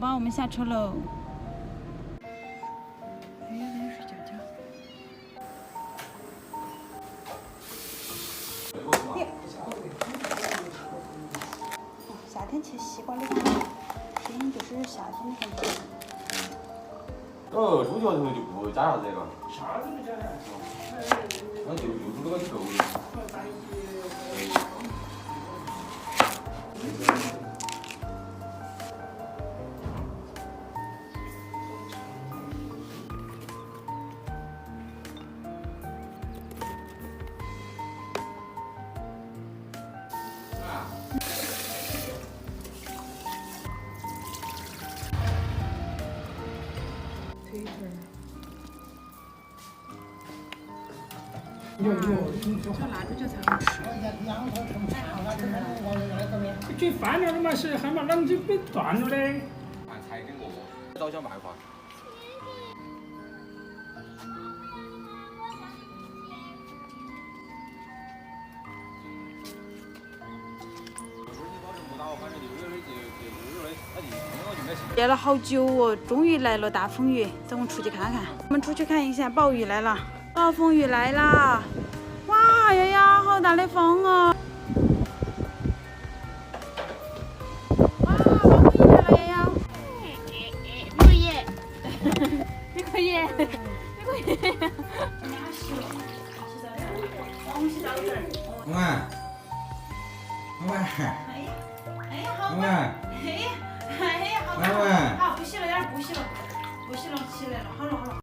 宝，我们下车喽。哎呀，在睡觉觉。夏天吃西瓜的感觉，天就是夏天的感觉。猪脚头就不加啥子那个。啥都不加呀。那就猪这个就够了。腿腿儿。叫辣椒才好吃。最烦恼的嘛是害怕啷就被断了嘞。看菜跟我，找想办法。憋了好久哦，终于来了大风雨，走，我们出去看看。我们出去看一下，暴雨来了，暴风雨来了！哇呀呀，好大的风哦！哇，暴风雨来了呀呀！你可以，你可以，你可以。俩洗了，洗澡点儿，我们洗澡点儿。妈妈，哎呀，好妈妈，哎呀，好，不洗了，有点不洗了，不洗了，起来了，好了好了。